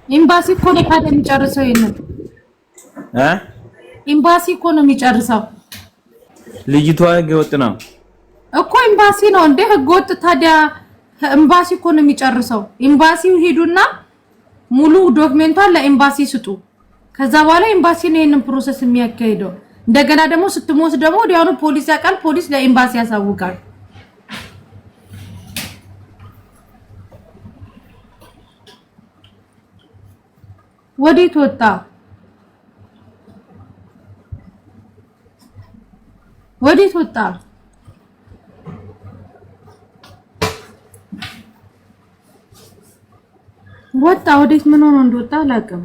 ኤምባሲ እኮ ነው ካደ የሚጨርሰው ይሄንን ኤምባሲ እኮ ነው የሚጨርሰው ልጅቷ ህገወጥ ነው እኮ ኤምባሲ ነው እንደ ህገወጥ ታዲያ ኤምባሲ እኮ ነው የሚጨርሰው ኤምባሲው ሄዱና ሙሉ ዶክመንቷን ለኤምባሲ ስጡ ከዛ በኋላ ኤምባሲ ነው ይሄንን ፕሮሰስ የሚያካሂደው እንደገና ደግሞ ስትሞት ደግሞ ወዲያውኑ ፖሊስ ያቃል ፖሊስ ለኤምባሲ ያሳውቃል ወዴት ወጣ ወዴት ወጣ ወዴት ምን ሆኖ እንደወጣ አላውቅም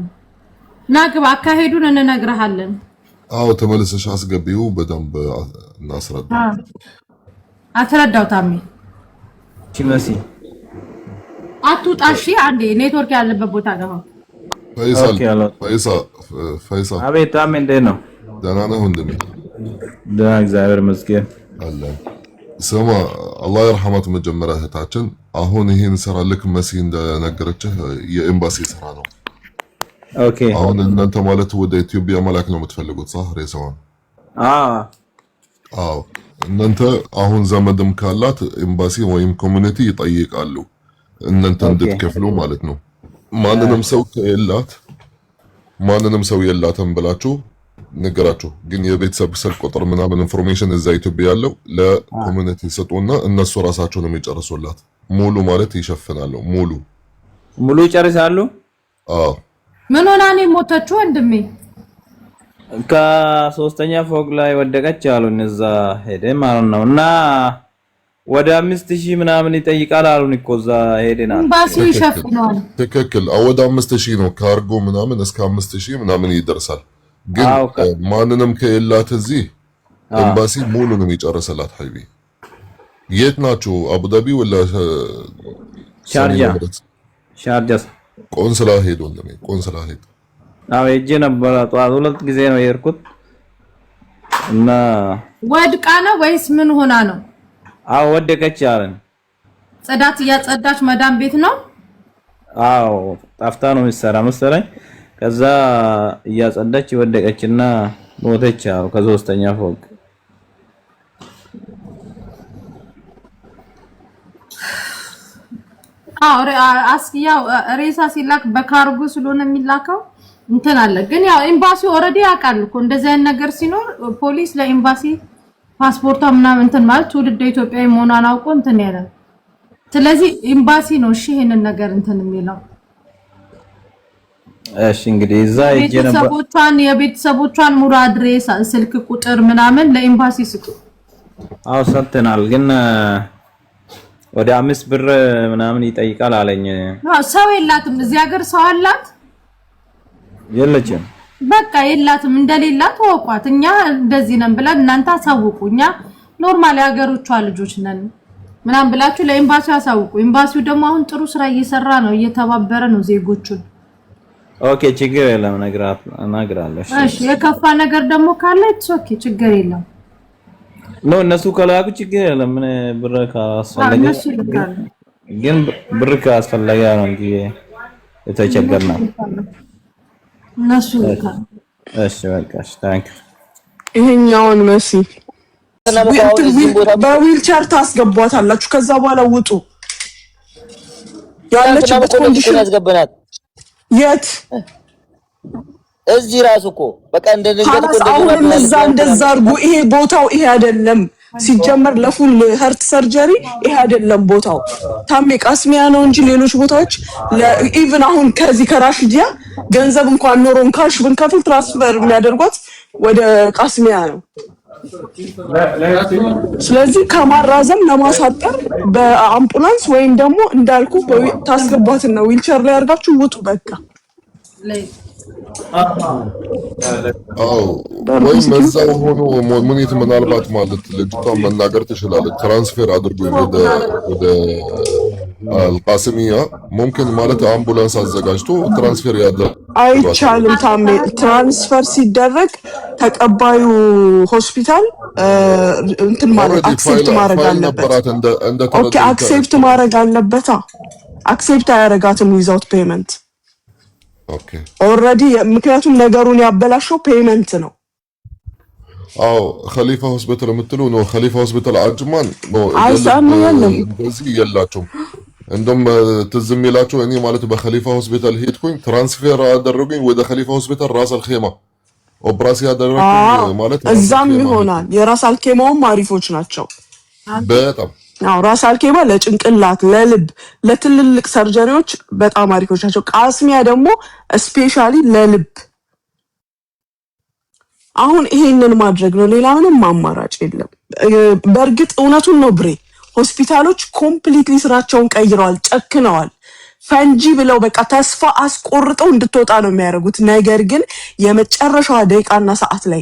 ናግባ አካሄዱን እንነግርሃለን አው ተመለሰሽ አስገቢው በደንብ እናስረዳው አስረዳው ታሚ ቺመሲ አትውጣሺ አንዴ ኔትወርክ ያለበት ቦታ ነው ፈይሳ አቤት ታሚ እንዴት ነው ደህና ነህ ወንድሜ ደህና እግዚአብሔር ይመስገን አለ ስማ አላህ ይርሐማት መጀመሪያ እህታችን አሁን ይሄን ስራ ልክ መሲ እንደነገረችህ የኤምባሲ ስራ ነው ኦኬ አሁን እናንተ ማለት ወደ ኢትዮጵያ መላክ ነው የምትፈልጉት صح ሬሳውን አዎ እናንተ አሁን ዘመድም ካላት ኤምባሲ ወይም ኮሚኒቲ ይጠይቃሉ እናንተ እንድትከፍሉ ማለት ነው ማንንም ሰው የላትም ብላችሁ ነገራችሁ ግን የቤተሰብ ስልክ ቁጥር ምናምን ኢንፎርሜሽን እዛ ኢትዮጵያ ያለው ለኮሚኒቲ ሰጡና እነሱ ራሳቸው ነው የሚጨርሱላት ሙሉ ማለት ይሸፍናሉ ሙሉ ይጨርሳሉ አዎ ምን ሆና ነው ሞተችው ወንድሜ ከሶስተኛ ፎቅ ላይ ወደቀች አሉን እዛ ሄደ ማለት ነውና ወደ 5000 ምናምን ይጠይቃል አሉን እኮ እዛ ሄደና ኤምባሲ ይሸፍናል ትክክል ወደ 5000 ነው ካርጎ ምናምን እስከ 5000 ምናምን ይደርሳል ግን ማንንም ከየላት እዚህ ኤምባሲ ሙሉ ነው የሚጨርስላት ሐይቢ የት ናችሁ አቡዳቢ ወላ ሻርጃ ቆንስላ ሄዶ እንደምን ቆንስላ ሄዶ አዎ እጄ ነበር ጧት ሁለት ጊዜ ነው የሄድኩት እና ወድቃ ነው ወይስ ምን ሆና ነው አዎ ወደቀች አለን ጽዳት ያጸዳች መዳም ቤት ነው አዎ ጣፍታ ነው የሚሰራ መሰለኝ ከዛ ያጸዳች ወደቀችና ሞተች አዎ ከሶስተኛ ፎቅ አስያው ሬሳ ሲላክ በካርጎ ስለሆነ የሚላከው እንትን አለ ግን ያው ኤምባሲ ኦሬዲ ያውቃል እኮ እንደዚህ አይነት ነገር ሲኖር ፖሊስ ለኤምባሲ ፓስፖርቷ ምናምን እንትን ማለት ትውልደ ኢትዮጵያዊ መሆኗን አውቆ እንትን ያላል ስለዚህ ኤምባሲ ነው እሺ ይሄንን ነገር እንትን የሚለው እሺ እንግዲህ እዛ የቤተሰቦቿን ሙሉ አድሬስ ስልክ ቁጥር ምናምን ለኤምባሲ ስጡ አው ሰጥተናል ግን ወደ 5 ብር ምናምን ይጠይቃል አለኝ ሰው የላትም እዚህ ሀገር ሰው አላት የለችም በቃ የላትም እንደሌላት ወቋት እኛ እንደዚህ ነን ብለን እናንተ አሳውቁኛ ኖርማል ያገሮቿ ልጆች ነን ምናምን ብላችሁ ለኤምባሲው አሳውቁ ኤምባሲው ደግሞ አሁን ጥሩ ስራ እየሰራ ነው እየተባበረ ነው ዜጎቹን ኦኬ ችግር የለም እነግራለሁ እሺ የከፋ ነገር ደግሞ ካለ ኦኬ ችግር የለም ነው እነሱ ከላኩ ችግር የለም ምን ብር ካስፈለገ ግን ብር ካስፈለገ ነው እንጂ የተቸገርነው እነሱ እሺ በቃሽ ታንክ ይሄኛውን መሲ በዊልቸር ታስገቧታላችሁ ከዛ በኋላ ውጡ ያለችበት ኮንዲሽን ያስገበናት የት እዚህ ራሱ እኮ በቃ አሁን እንደዛ አድርጉ ይሄ ቦታው ይሄ አይደለም ሲጀመር ለፉል ሀርት ሰርጀሪ ይሄ አይደለም ቦታው ታሜ ቃስሚያ ነው እንጂ ሌሎች ቦታዎች ኢቭን አሁን ከዚህ ከራሽዲያ ገንዘብ እንኳን ኖሮን ካሽ ብንከፍል ትራንስፈር የሚያደርጓት ወደ ቃስሚያ ነው ስለዚህ ከማራዘም ለማሳጠር በአምቡላንስ ወይም ደግሞ እንዳልኩ ታስገቧትና ዊልቸር ላይ አድርጋችሁ ውጡ በቃ ወይ መዛው ሆኖ ሙኒት ምናልባት ማለት ልጅቷ መናገር ትችላለች ትራንስፈር አድርጉ ወደ አልቃስሚያ ممكن ማለት አምቡላንስ አዘጋጅቶ ትራንስፈር ያደርጋል አይቻልም ታሜ ትራንስፈር ሲደረግ ተቀባዩ ሆስፒታል እንትን ማለት አክሴፕት ማድረግ አለበት ኦኬ አክሴፕት ማድረግ አለበት አክሴፕት አያረጋትም ዊዛውት ፔመንት ኦኬ ኦልሬዲ ምክንያቱም ነገሩን ያበላሸው ፔመንት ነው። አዎ ኸሊፋ ሆስፒታል የምትለው ነው። ኸሊፋ ሆስፒታል አጅማን ነው እንደዚህ የላቸውም። እንደውም ትዝ የሚላቸው እኔ ማለት በኸሊፋ ሆስፒታል ሄድኩኝ፣ ትራንስፌር አደረጉኝ ወደ ኸሊፋ ሆስፒታል ራስ አልኼማ ኦፕራሲዮን አደረጉኝ ማለት እዛም ይሆናል። የራስ አልኬማውም አሪፎች ናቸው በጣም። አዎ ራስ አልኬማ ለጭንቅላት፣ ለልብ፣ ለትልልቅ ሰርጀሪዎች በጣም አሪፎች ናቸው። ቃስሚያ ደግሞ ስፔሻሊ ለልብ። አሁን ይሄንን ማድረግ ነው፣ ሌላ ምንም አማራጭ የለም። በእርግጥ እውነቱን ነው ብሬ፣ ሆስፒታሎች ኮምፕሊትሊ ስራቸውን ቀይረዋል፣ ጨክነዋል። ፈንጂ ብለው በቃ ተስፋ አስቆርጠው እንድትወጣ ነው የሚያደርጉት። ነገር ግን የመጨረሻዋ ደቂቃና ሰዓት ላይ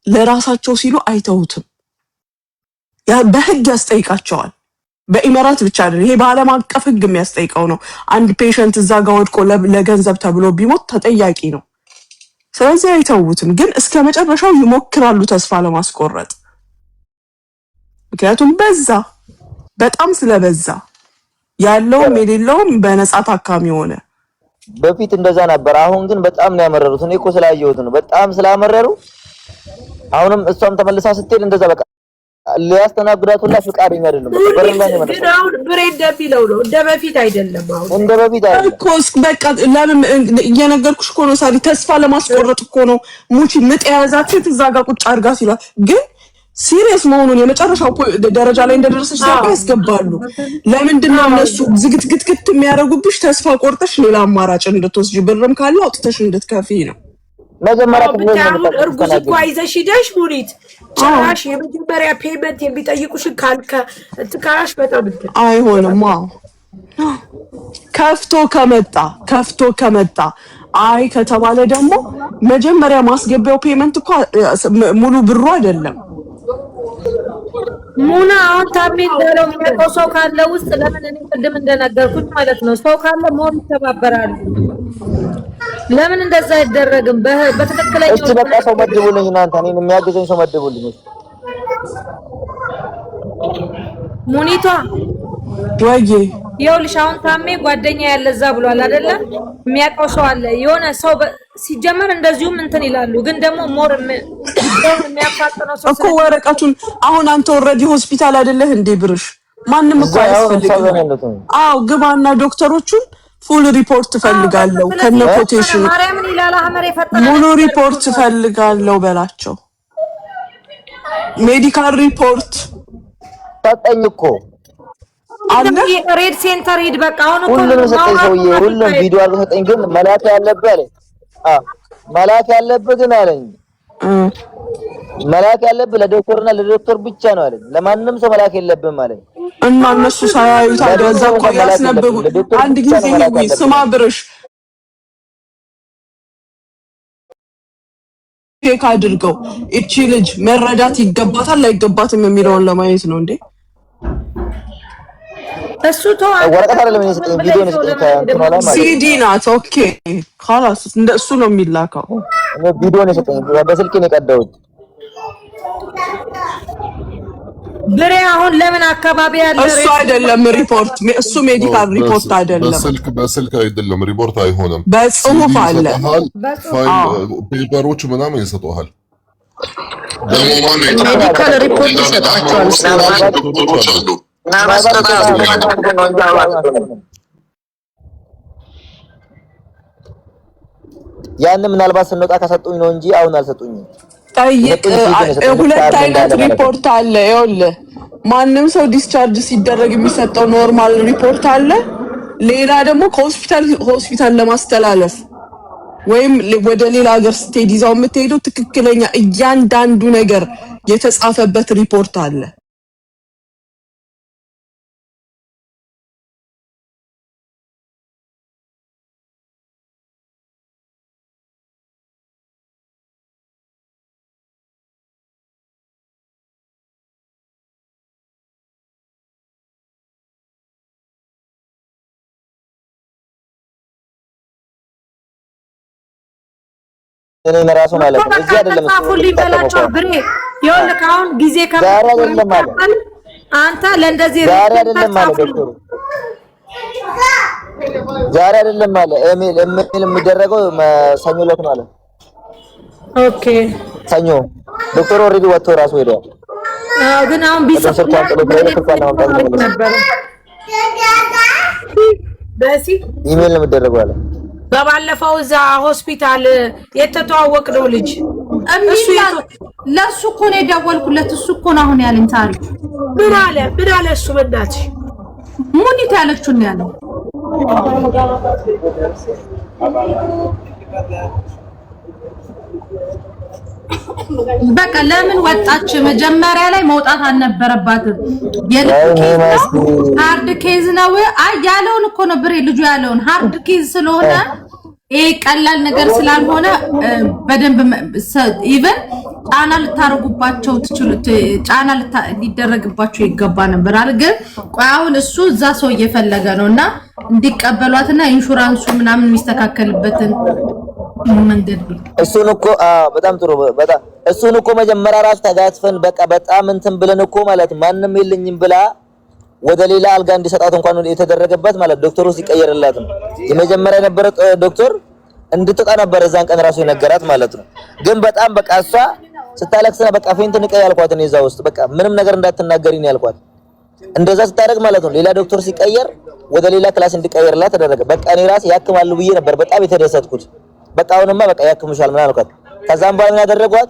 ለራሳቸው ሲሉ አይተውትም። በህግ ያስጠይቃቸዋል። በኢመራት ብቻ አይደለም፣ ይሄ በዓለም አቀፍ ህግ የሚያስጠይቀው ነው። አንድ ፔሸንት እዛ ጋር ወድቆ ለገንዘብ ተብሎ ቢሞት ተጠያቂ ነው። ስለዚህ አይተውትም፣ ግን እስከ መጨረሻው ይሞክራሉ ተስፋ ለማስቆረጥ። ምክንያቱም በጣም ስለበዛ ያለውም የሌለውም በነፃ ታካሚ ሆነ። በፊት እንደዛ ነበር። አሁን ግን በጣም ነው ያመረሩት። እኔ እኮ ስላየሁት ነው በጣም ስላመረሩ። አሁንም እሷም ተመልሳ ስትሄድ እንደዛ በቃ ሊያስተናግዳት ሁላ ፍቃደኛ አይደለም። ግን አሁን ብሬ እንደሚለው ነው፣ እንደ በፊት አይደለም። አሁን እንደ በፊት አይደለም እኮ በቃ ለምን እየነገርኩሽ እኮ ነው ሳሪ፣ ተስፋ ለማስቆረጥ እኮ ነው። ሙቺ ምጥ የያዛችሁት እዛ ጋር ቁጭ አድርጋ ሲሏ ግን ሲሪየስ መሆኑን የመጨረሻው ደረጃ ላይ እንደደረሰች ሲያውቁ ያስገባሉ። ለምንድን ነው እነሱ ዝግትግትግት የሚያደርጉብሽ? ተስፋ ቆርጠሽ ሌላ አማራጭ እንድትወስጂ ብርም ካለ አውጥተሽ እንድትከፊ ነው። መጀመሪያ እርጉዝ እኮ ይዘሽ ሂደሽ ሙኒት ጭራሽ የመጀመሪያ ፔመንት የሚጠይቁሽን ካልካሽ በጣም አይሆንም። አዎ ከፍቶ ከመጣ አይ ከተባለ ደግሞ መጀመሪያ ማስገቢያው ፔመንት እኮ ሙሉ ብሩ አይደለም። ሙና አሁን ታሜ እንደለው የሚያውቀው ሰው ካለ ውስጥ ለምን እኔ ቅድም እንደነገርኩት ማለት ነው ሰው ካለ ሞር ይተባበራሉ። ለምን እንደዛ አይደረግም? በትክክለኛው እሺ በቃ ሰው መድቡልኝ እናንተ፣ እኔን የሚያግዘኝ ሰው መድቡልኝ። ሙኒቷ ወይዬ ይኸውልሽ አሁን ታሜ ጓደኛ ያለ እዛ ብሏል አይደለ? የሚያውቀው ሰው አለ የሆነ ሰው ሲጀመር እንደዚሁም እንትን ይላሉ። ግን ደግሞ ሞር የሚያፋጥነው ሰው እኮ ወረቀቱን አሁን አንተ ኦልሬዲ ሆስፒታል አይደለህ እንዴ ብርሽ? ማንም እኮ አያስፈልግም። አዎ ግባና ዶክተሮቹን ፉል ሪፖርት ፈልጋለሁ ከነ ኮቴሽን ማርያምን ይላል አህመር የፈጠረ ሙሉ ሪፖርት ፈልጋለሁ በላቸው። ሜዲካል ሪፖርት ሰጠኝ እኮ አለ ሬድ ሴንተር ሂድ በቃ አሁን እኮ ሁሉም ሰጠኝ ሰውዬ፣ ሁሉም ቪዲዮ አድርጎ ሰጠኝ። ግን መላክ ያለብህ አለኝ። መላክ ያለብህ ግን አለኝ መላክ ያለብህ ለዶክተርና ለዶክተር ብቻ ነው አለኝ። ለማንም ሰው መላክ የለብህም አለኝ። እና እነሱ ሳያዩት አደዛ እኮ ያስነብቡ። አንድ ጊዜ ይሁን ስማ ብርሽ ቼክ አድርገው እቺ ልጅ መረዳት ይገባታል አይገባትም የሚለውን ለማየት ነው እንዴ። እሱ ተው ወረቀት አይደለም የሰጠኝ ቪዲዮ ነው የሰጠኝ ከእንትና ላይ ማለት ሲዲ ናት። ኦኬ خلاص እንደ እሱ ነው የሚላከው። እኔ ቪዲዮ ነው የሰጠኝ በስልኬ ነው የቀዳሁት። ብሬ አሁን ለምን አካባቢ ያለ እሱ አይደለም ሪፖርት፣ እሱ ሜዲካል ሪፖርት አይደለም። በስልክ አይደለም ሪፖርት አይሆንም። በጽሁፍ አለ ፋይል ፔፐሮች ምናምን ይሰጡሃል። ሜዲካል ሪፖርት ይሰጣቸዋል። ያን ምናልባት ስንወጣ ከሰጡኝ ነው እንጂ አሁን አልሰጡኝም። ጠይቅ። ሁለት አይነት ሪፖርት አለ። ይኸውልህ ማንም ሰው ዲስቻርጅ ሲደረግ የሚሰጠው ኖርማል ሪፖርት አለ። ሌላ ደግሞ ከሆስፒታል ሆስፒታል ለማስተላለፍ ወይም ወደ ሌላ ሀገር ስትሄድ ይዛው የምትሄደው ትክክለኛ እያንዳንዱ ነገር የተጻፈበት ሪፖርት አለ። እኔ ራሱ ማለት ነው እዚህ አይደለም ጻፉልኝ በላቸው ብሬ። ይኸውልህ አሁን ጊዜ ከማን አንተ ለእንደዚህ ዛሬ አይደለም ማለት ዶክተሩ ዛሬ አይደለም አለ ኢሜል የሚደረገው ሰኞ ዕለት ነው አለ። ኦኬ ሰኞ ዶክተር ኦሬዲ ወጥቶ ራሱ ሄዷል። ግን አሁን ቢሰጥ ነበር በሲ ኢሜል ነው የሚደረገው አለ። በባለፈው እዛ ሆስፒታል የተተዋወቅነው ልጅ እሱ ለሱ እኮ ነው የደወልኩለት። እሱ እኮ ነው አሁን ያለኝ ታሪክ። ምን አለ እሱ? በእናትሽ ሙኒት ያለችው ነው ያለው። በቃ ለምን ወጣች? መጀመሪያ ላይ መውጣት አልነበረባትም። ሃርድ ኬዝ ነው ያለውን እኮ ነው ብሬ ልጁ ያለውን ሃርድ ኬዝ ስለሆነ ይሄ ቀላል ነገር ስላልሆነ በደንብ ኢቭን ጫና ልታረጉባቸው ጫና ሊደረግባቸው ይገባ ነበር አይደል? ግን ቆይ አሁን እሱ እዛ ሰው እየፈለገ ነውና እንዲቀበሏትና ኢንሹራንሱ ምናምን የሚስተካከልበትን መንገድ እሱን እኮ በጣም ጥሩ በጣም እሱን እኮ መጀመሪያ ራሱ ተጋጽፈን በቃ በጣም እንትን ብለን እኮ ማለት ማንንም የለኝም ብላ ወደ ሌላ አልጋ እንዲሰጣት እንኳን የተደረገበት ማለት ዶክተሩ ሲቀየርላት ነው። የመጀመሪያ የነበረ ዶክተር እንድትወጣ ነበር እዛን ቀን ራሱ የነገራት ማለት ነው። ግን በጣም በቃ እሷ ስታለቅስና በቃ ፌንት ንቀይ ያልኳት ነው። እዛ ውስጥ በቃ ምንም ነገር እንዳትናገሪ ነው ያልኳት። እንደዛ ስታደርግ ማለት ነው ሌላ ዶክተር ሲቀየር ወደ ሌላ ክላስ እንዲቀየርላት ተደረገ። በቃ እኔ ራሴ ያክማሉ ብዬ ነበር በጣም የተደሰትኩት። በቃ አሁንማ በቃ ያክምሻል ምን አልኳት። ከዛም በኋላ ምን ያደረጓት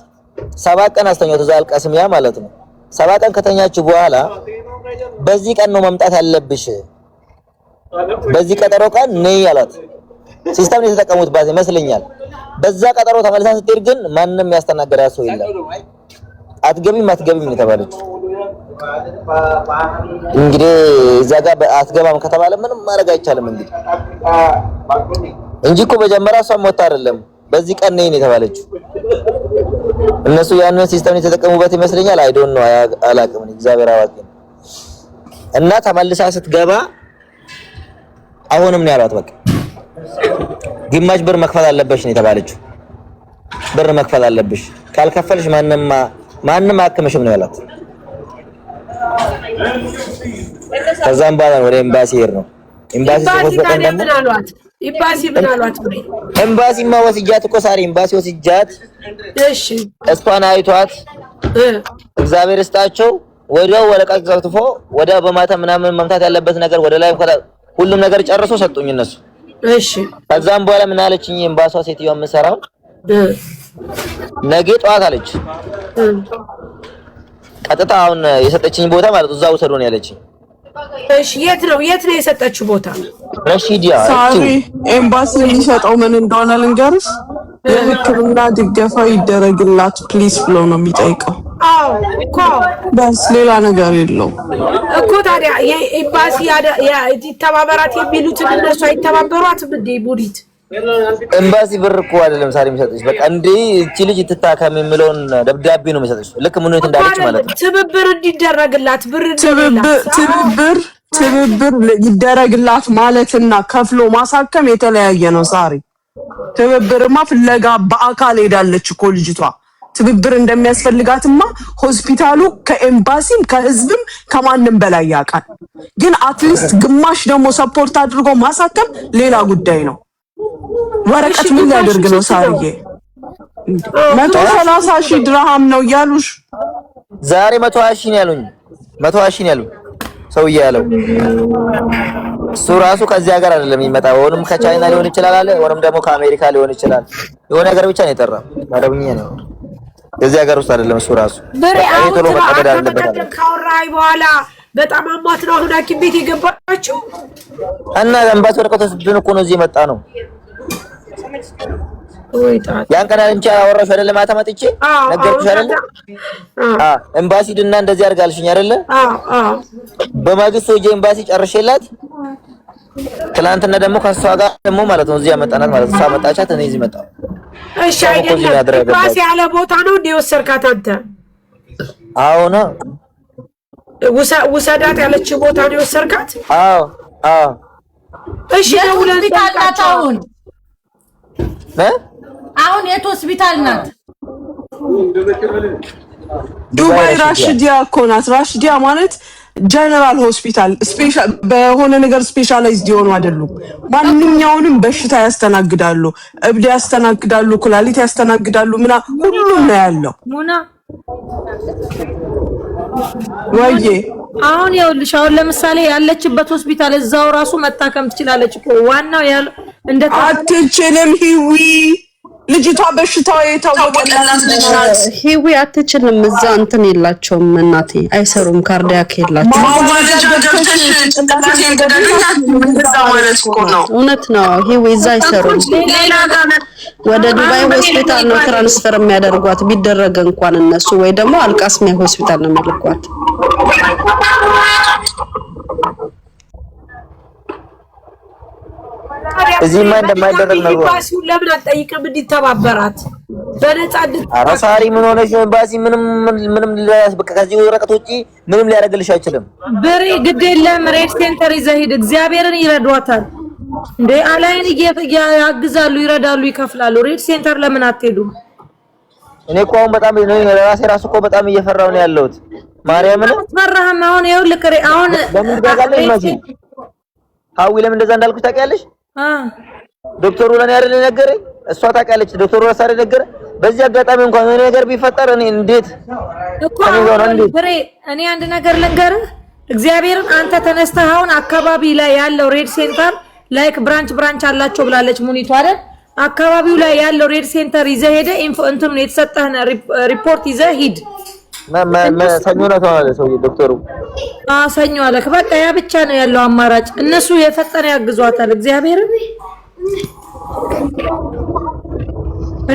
7 ቀን አስተኛት እዛ አልቃስሚያ ማለት ነው። 7 ቀን ከተኛች በኋላ በዚህ ቀን ነው መምጣት ያለብሽ፣ በዚህ ቀጠሮ ቀን ነይ አላት። ሲስተም የተጠቀሙት ባዝ ይመስለኛል። በዛ ቀጠሮ ተመልሳ ስትሄድ ግን ማንንም ያስተናገዳት ሰው የለም። አትገቢም ነው የተባለች። እንግዲህ እዛ ጋር አትገባም ከተባለ ምንም ማድረግ አይቻልም እንግዲህ እንጂ እኮ መጀመሪያ እሷ ሞታ አይደለም በዚህ ቀን ነይ የተባለችው። እነሱ ያንን ሲስተም የተጠቀሙበት ይመስለኛል። አይ ዶንት ኖ አላውቅም፣ እግዚአብሔር አዋቂ ነው። እና ተመልሳ ስትገባ አሁንም ነው ያሏት በቃ ግማሽ ብር መክፈል አለበሽ ነው የተባለችው። ብር መክፈል አለብሽ ካልከፈልሽ ማንንም አክምሽም ነው ያላት። ከዛም በኋላ ወደ ኤምባሲ ሄድ ነው። ኤምባሲ ምን አሏት? ኤምባሲማ ወስጃት እኮ ሳሪ ኤምባሲ ወስጃት እሺ እሷን አይቷት እግዚአብሔር ይስጣቸው ወዲያው ወረቀት ዘርጥፎ ወዲያው በማታ ምናምን መምታት ያለበት ነገር ወደ ላይ ሁሉም ነገር ጨርሶ ሰጡኝ እነሱ። እሺ ከዛም በኋላ ምን አለችኝ ኤምባሲዋ ሴትዮዋ የምሰራው ነገ ጠዋት አለች። ቀጥታ አሁን የሰጠችኝ ቦታ ማለት እዛው ሰዶ ነው ያለችኝ። እሺ የት ነው የሰጠችው ቦታ? ረሺዲያ ሳሪ ኤምባሲ የሚሰጠው ምን እንደሆነ ልንገርሽ። የሕክምና ድጋፍ ይደረግላት ፕሊስ ብሎ ነው የሚጠይቀው። አዎ እኮ በስ ሌላ ነገር የለውም እኮ። ታዲያ የኤምባሲ ይተባበራት የሚሉትን እነሱ አይተባበሯትም እንዴ? ሙኒት ኤምባሲ ብር እኮ አይደለም ሳሪ የሚሰጥሽ በቃ እንዴ እቺ ልጅ ትታከም የሚለውን ደብዳቤ ነው የሚሰጥሽ። ልክ ሙኒት እንዳለች ማለት ነው። ትብብር እንዲደረግላት ትብብር ይደረግላት ማለትና ከፍሎ ማሳከም የተለያየ ነው ሳሪ። ትብብርማ ፍለጋ በአካል ሄዳለች እኮ ልጅቷ። ትብብር እንደሚያስፈልጋትማ ሆስፒታሉ ከኤምባሲም ከህዝብም ከማንም በላይ ያውቃል። ግን አትሊስት ግማሽ ደግሞ ሰፖርት አድርጎ ማሳከም ሌላ ጉዳይ ነው። ወረቀት ምን ሊያደርግ ነው ሳርዬ? 130,000 ድርሃም ነው ያሉሽ። ዛሬ 120,000 ነው ያሉኝ። 120,000 ነው ያሉኝ ሰውዬ ያለው። እሱ ራሱ ከዚህ ሀገር አይደለም የሚመጣው፣ ወንም ከቻይና ሊሆን ይችላል አለ፣ ወንም ደግሞ ከአሜሪካ ሊሆን ይችላል። የሆነ ነገር ብቻ ነው የጠራው። ማረብኛ ነው እዚህ ሀገር ውስጥ አይደለም እሱ ራሱ። ቶሎ መቀበል አለበት አለ። ካወራይ በኋላ በጣም አሟት ነው አሁን ሐኪም ቤት የገባችው እና ኤምባሲ ወረቀት ወስደን እኮ ነው እዚህ የመጣ ነው። ያን ቀን አንቺ አወራሽ አይደለም? ማታ መጥቼ ነገርኩሽ አይደለ? ኤምባሲ ድና እንደዚህ አድርጋልሽኝ አይደለ? በማግስቱ ኤምባሲ ጨርሼላት ትላንትና ደግሞ ከሷ ጋር ደግሞ ማለት ነው እዚህ ያመጣናት ማለት ነው። እሷ መጣቻት እኔ እዚህ መጣሁ። እሺ አይደለም ኤምባሲ ያለ ቦታ ነው እንደ ወሰድካት አንተ? አዎ ነው ውሰዳት ያለች ቦታ ነው የወሰድካት? አዎ እሺ አሁን የት ሆስፒታል ናት? ዱባይ ራሽዲያ ኮናት ራሽዲያ ማለት ጀነራል ሆስፒታል ስፔሻል በሆነ ነገር ስፔሻላይዝድ የሆኑ አይደሉም ማንኛውንም በሽታ ያስተናግዳሉ እብድ ያስተናግዳሉ ኩላሊት ያስተናግዳሉ ምና ሁሉም ነው ያለው ሙና ወይዬ አሁን ይኸውልሽ አሁን ለምሳሌ ያለችበት ሆስፒታል እዛው ራሱ መታከም ትችላለች እኮ ዋናው ያለ እንደ አትችልም ሂዊ ልጅቷ በሽታው የታወቀላት ሂዊ አትችልም እዛ እንትን የላቸውም እናቴ አይሰሩም ካርዲያክ የላቸውም እውነት ነው ሂዊ እዛ አይሰሩም ወደ ዱባይ ሆስፒታል ነው ትራንስፈር የሚያደርጓት ቢደረግ እንኳን እነሱ ወይ ደግሞ አልቃስሚያ ሆስፒታል ነው የሚልኳት እዚህ ማን እንደማይደረግ ነው ኤምባሲው ለምን አጠይቅም እንዲተባበራት በነፃ አራሳሪ ምን ሆነሽ ኤምባሲ ምንም በቃ ከዚህ ወረቀት ውጪ ምንም ሊያደርግልሽ አይችልም በሬ ግድ የለም ሬድ ሴንተር ይዘሂድ እግዚአብሔርን ይረዷታል እንዴ አላይን ያግዛሉ ይረዳሉ ይከፍላሉ ሬድ ሴንተር ለምን አትሄዱም እኔ እኮ አሁን በጣም ራሴ ራሱ እኮ በጣም እየፈራሁ ነው ያለሁት ማርያምን ፈራህም አሁን ይኸው ልክሬ አሁን ለምን ትጋጋለሽ ማጂ ሀዊ ለምን እንደዛ እንዳልኩሽ ታውቂያለሽ ዶክተሩ ለኔ አይደል ነገረኝ እሷ ታውቃለች ዶክተሩ ራሳሪ ነገር በዚህ አጋጣሚ እንኳን የሆነ ነገር ቢፈጠር እኔ እንዴት እኔ አንድ ነገር ልንገርህ እግዚአብሔርን አንተ ተነስተህ አሁን አካባቢ ላይ ያለው ሬድ ሴንተር ላይክ ብራንች አላቸው ብላለች ሙኒቱ አይደል አካባቢው ላይ ያለው ሬድ ሴንተር ይዘህ ሄደ እንትኑ የተሰጠህን ሪፖርት ይዘህ ሂድ ሰኞ ነው ተባለ ሰው ዶክተሩ ሰኞ አለክ በቃ ያ ብቻ ነው ያለው አማራጭ እነሱ የፈጠነ ያግዟታል እግዚአብሔር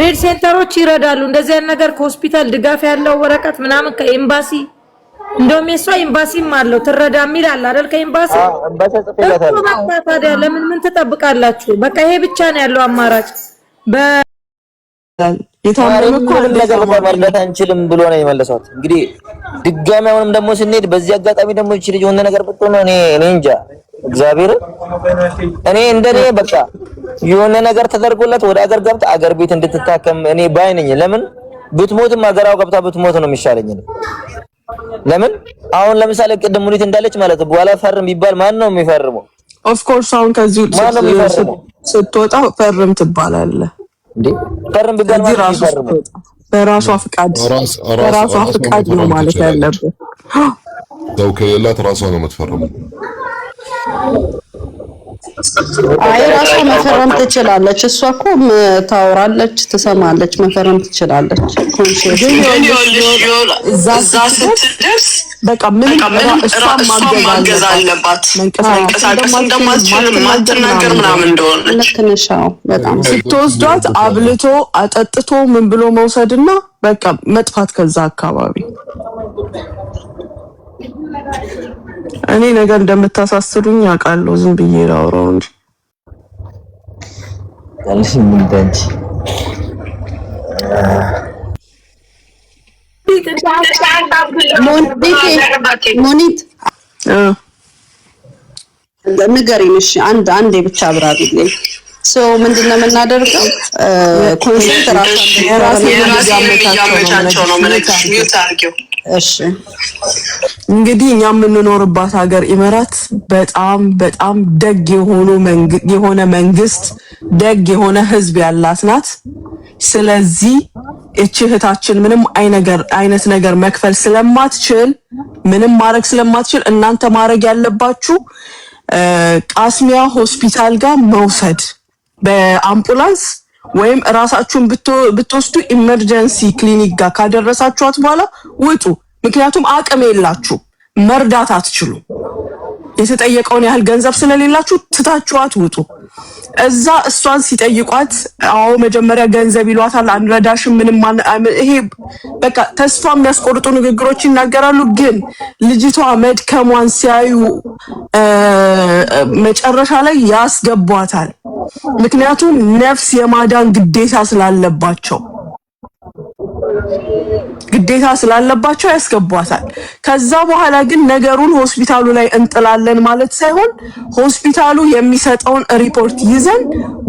ሬድ ሴንተሮች ይረዳሉ እንደዚህ አይነት ነገር ከሆስፒታል ድጋፍ ያለው ወረቀት ምናምን ከኤምባሲ እንደውም የሷ ኤምባሲም አለው ትረዳ የሚል አለ አይደል ከኤምባሲ ኤምባሲ ጽፈላታል ታዲያ ለምን ትጠብቃላችሁ በቃ ይሄ ብቻ ነው ያለው አማራጭ የታመመ ነገር መርዳት አንችልም ብሎ ነው የመለሷት እንግዲህ ድጋሚ አሁንም ደግሞ ስንሄድ በዚህ አጋጣሚ ደግሞ እቺ ልጅ ሆነ ነገር ብትሆን እኔ እንጃ እግዚአብሔር እኔ እንደኔ በቃ የሆነ ነገር ተደርጎላት ወደ አገር ገብታ አገር ቤት እንድትታከም እኔ ባይነኝ ለምን ብትሞትም አገራው ገብታ ብትሞት ነው የሚሻለኝ ለምን አሁን ለምሳሌ ቅድም ሙኒት እንዳለች ማለት በኋላ ፈርም ቢባል ማን ነው የሚፈርመው ኦፍ ኮርስ አሁን ከዚህ ስትወጣ ፈርም ትባላለህ እንዴ ፈርም ቢባል ማን ይፈርመው በራሷ ፍቃድ ነው ማለት ያለበት ሰው ከሌላት ራሷ ነው የምትፈርመው አይ ራሷ መፈረም ትችላለች እሷ እኮ ታወራለች ትሰማለች መፈረም ትችላለች ኮንሺየስ እዛ ስትደርስ በቃ ምንም እሷም ማገዝ አለባት መንቀሳቀስ እንደማትችል ማትናገር ምናምን እንደሆነ ልክ ነሽ በጣም ስትወስዷት አብልቶ አጠጥቶ ምን ብሎ መውሰድና በቃ መጥፋት ከዛ አካባቢ እኔ ነገር እንደምታሳስሩኝ አውቃለሁ ዝም ብዬ ላውራው እንጂ ያልሽ ምን ደንቺ ሙኒት ንገሪኝ አንዴ ብቻ አብራሪልኝ ምንድነው የምናደርገው ኮንሰንት ራሳችን ያመቻቸው ነው ሚውት አድርጊው እሺ እንግዲህ እኛ የምንኖርባት ሀገር ኢማራት በጣም ደግ የሆነ መንግስት ደግ የሆነ ህዝብ ያላት ናት ስለዚህ እቺ እህታችን ምንም አይነት ነገር መክፈል ስለማትችል ምንም ማድረግ ስለማትችል እናንተ ማድረግ ያለባችሁ ቃስሚያ ሆስፒታል ጋር መውሰድ በአምቡላንስ ወይም ራሳችሁን ብትወስዱ ኢመርጀንሲ ክሊኒክ ጋር ካደረሳችኋት በኋላ ውጡ ምክንያቱም አቅም የላችሁ መርዳት አትችሉ የተጠየቀውን ያህል ገንዘብ ስለሌላችሁ ትታችኋት ውጡ እዛ እሷን ሲጠይቋት አዎ መጀመሪያ ገንዘብ ይሏታል አንረዳሽ ምንም ይሄ በቃ ተስፋ የሚያስቆርጡ ንግግሮች ይናገራሉ ግን ልጅቷ መድከሟን ሲያዩ መጨረሻ ላይ ያስገቧታል ምክንያቱም ነፍስ የማዳን ግዴታ ስላለባቸው ግዴታ ስላለባቸው ያስገቧታል። ከዛ በኋላ ግን ነገሩን ሆስፒታሉ ላይ እንጥላለን ማለት ሳይሆን ሆስፒታሉ የሚሰጠውን ሪፖርት ይዘን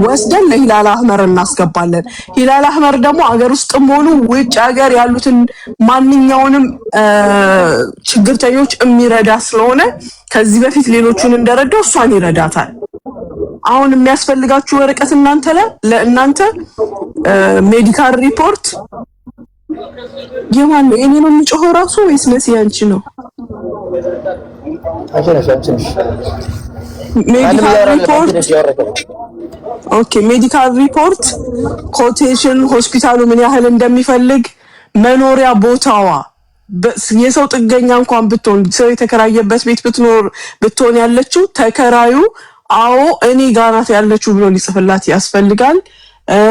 ወስደን ለሂላል አህመር እናስገባለን። ሂላል አህመር ደግሞ አገር ውስጥም ሆኑ ውጭ ሀገር ያሉትን ማንኛውንም ችግርተኞች የሚረዳ ስለሆነ ከዚህ በፊት ሌሎቹን እንደረዳው እሷን ይረዳታል። አሁን የሚያስፈልጋችሁ ወረቀት ለእናንተ ሜዲካል ሪፖርት የማን ነው? የኔ ነው የሚጮኸው ራሱ ወይስ መሲ ያንቺ ነው? ሜዲካል ሪፖርት ኦኬ። ሜዲካል ሪፖርት ኮቴሽን፣ ሆስፒታሉ ምን ያህል እንደሚፈልግ፣ መኖሪያ ቦታዋ የሰው ጥገኛ እንኳን ብትሆን ሰው የተከራየበት ቤት ብትሆን ያለችው ተከራዩ አዎ እኔ ጋር ናት ያለችው ብሎ ሊጽፍላት ያስፈልጋል።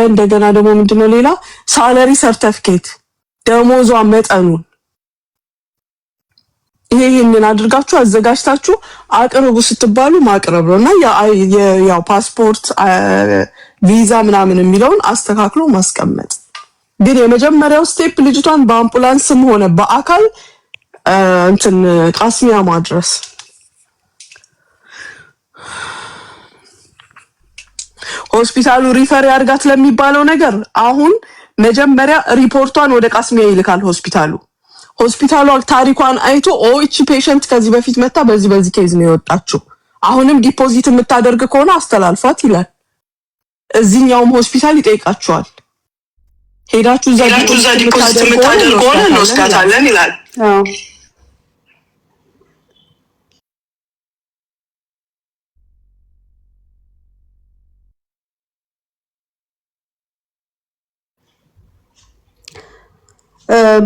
እንደገና ደግሞ ምንድነው ሌላ ሳለሪ ሰርቲፊኬት ደሞዟ መጠኑን ይሄንን አድርጋችሁ አዘጋጅታችሁ አቅርቡ ስትባሉ ማቅረብ ነውና ያው ፓስፖርት ቪዛ ምናምን የሚለውን አስተካክሎ ማስቀመጥ። ግን የመጀመሪያው ስቴፕ ልጅቷን በአምቡላንስም ሆነ በአካል ቃስሚያ ማድረስ። ሆስፒታሉ ሪፈር ያርጋት ለሚባለው ነገር አሁን መጀመሪያ ሪፖርቷን ወደ ቃስሚያ ይልካል ሆስፒታሉ ታሪኳን አይቶ እቺ ፔሸንት ከዚህ በፊት መጣ በዚህ ኬዝ ነው የወጣችው፣ አሁንም ዲፖዚት የምታደርግ ከሆነ አስተላልፋት ይላል። እዚህኛውም ሆስፒታል ይጠይቃቸዋል። ሄዳችሁ እዛ ዲፖዚት የምታደርግ ከሆነ እንወስዳታለን ይላል።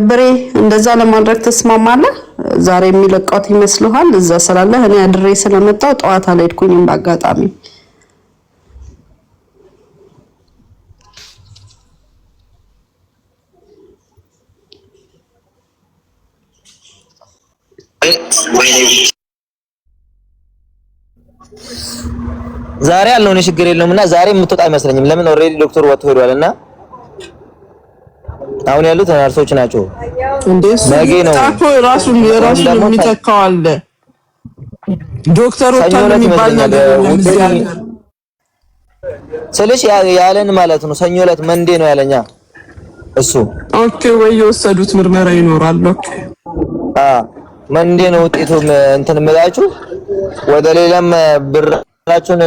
ብሬ እንደዛ ለማድረግ ተስማማለህ? ዛሬ የሚለቀውት ይመስልሃል? እዛ ስላለ እኔ አድሬ ስለመጣው ጠዋት አልሄድኩኝም በአጋጣሚ። ዛሬ ያለው ነው ችግር የለውምና ዛሬ የምትወጣ አይመስለኝም። ለምን ኦሬዲ ዶክተር ወጥቶ ሄዷልና አሁን ያሉት ነርሶች ናቸው። እንደሱ ታኮ ራሱን የሚተካው አለ። ዶክተር ወጥቶ የሚባል ነገር ለምሳሌ ስለሽ ያለን ማለት ነው። ሰኞ ዕለት መንዴ ነው ያለኛ እሱ። ኦኬ ወይ የወሰዱት ምርመራ ይኖራል። ኦኬ መንዴ ነው ውጤቱ የምላችሁ። ወደ ሌላም ብራችሁን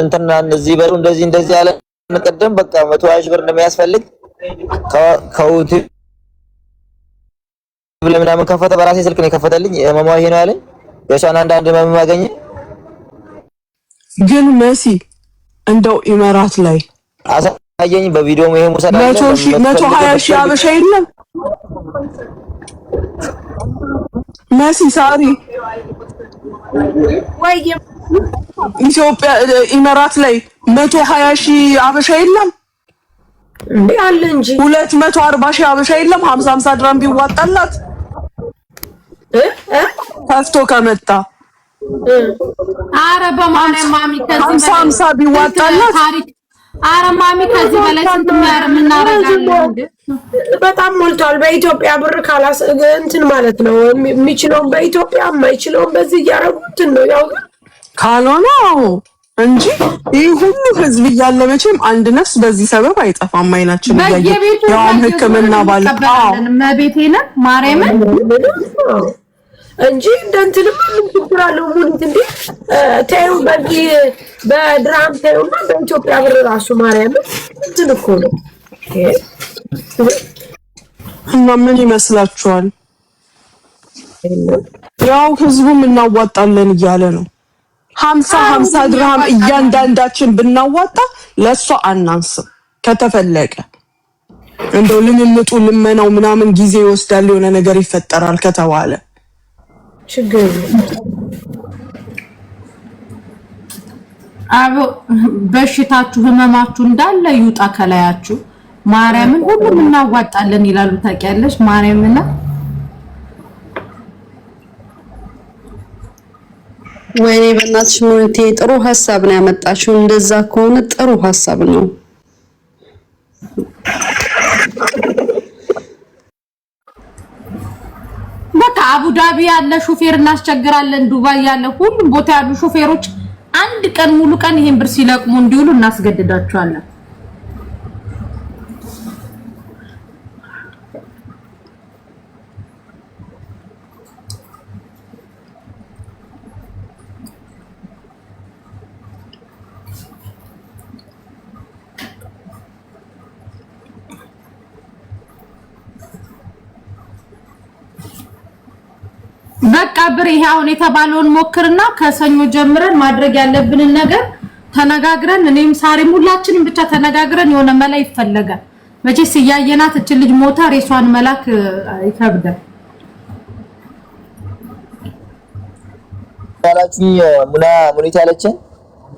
እዚህ በሩ እንደዚህ ያለ ቀደም በቃ 120 ብር እንደሚያስፈልግ ከውት ምናምን ከፈተ። በራሴ ስልክ ነው የከፈተልኝ። ማማው ይሄ ነው ያለኝ። የሷን አንዳንድ ማገኘ ግን መሲ እንደው ኢመራት ላይ አሳየኝ በቪዲዮ ይሄ ሙሰዳ 120 ሺህ አበሻ የለም መሲ ሳሪ ወይ ኢትዮጵያ ኢመራት ላይ 120 ሺህ አበሻ የለም እንዴ? አለ እንጂ 240 ሺህ አበሻ የለም። 50 ድራም ቢዋጣላት ከፍቶ ከመጣ አረ በማርያም ማሚ ከዚህ 50 ቢዋጣላት አረ ማሚ ከዚህ በላይ ስንት ምናረጋለን? በጣም ሞልቷል። በኢትዮጵያ ብር ካላስ ማለት ነው የሚችለውን በኢትዮጵያ የማይችለውን በዚህ እያረጉት ነው ያው ካልሆነ እንጂ ይህ ሁሉ ህዝብ እያለ መቼም አንድ ነፍስ በዚህ ሰበብ አይጠፋም። አይናችን ያው ህክምና ባለ መቤቴና ማርያምን እንጂ እንደንትንም ችግር አለው። ሙሉት እንዴ ታዩ በዚህ በድራም ታዩና በኢትዮጵያ ብር ራሱ ማርያም እንትን እኮ ነው። እና ምን ይመስላችኋል? ያው ህዝቡም እናዋጣለን እያለ ነው። 50 ድርሃም እያንዳንዳችን ብናዋጣ ለሷ አናንስም። ከተፈለቀ እንደው ልመናው ምናምን ጊዜ ይወስዳል፣ የሆነ ነገር ይፈጠራል ከተባለ ችግር አቦ በሽታችሁ ህመማችሁ እንዳለ ይውጣ ከላያችሁ። ማርያምን ሁሉም እናዋጣለን ይላሉ። ታውቂያለሽ ማርያምና ወይኔ በእናትሽ ሙኒቴ ጥሩ ሐሳብ ነው ያመጣችው። እንደዛ ከሆነ ጥሩ ሐሳብ ነው። አቡዳቢ ያለ ሹፌር እናስቸግራለን፣ ዱባይ ያለ ሁሉም ቦታ ያሉ ሹፌሮች አንድ ቀን ሙሉ ቀን ይሄን ብር ሲለቅሙ እንዲውሉ እናስገድዳቸዋለን። በቃ ብር ይሄ አሁን የተባለውን ሞክርና ከሰኞ ጀምረን ማድረግ ያለብንን ነገር ተነጋግረን እኔም ሳሪም ሁላችንም ብቻ ተነጋግረን የሆነ መላ ይፈለጋል። መቼስ ያየናት እቺ ልጅ ሞታ ሬሷን መላክ ይከብዳል። ያላችኝ ሙኒት ያለችን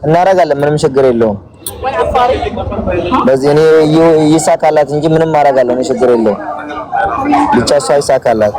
እናረጋለን፣ ምንም ችግር የለውም። በዚህ እኔ ይሳካላት እንጂ ምንም ማረጋለሁ፣ ችግር የለውም። ብቻ እሷ ይሳካላት።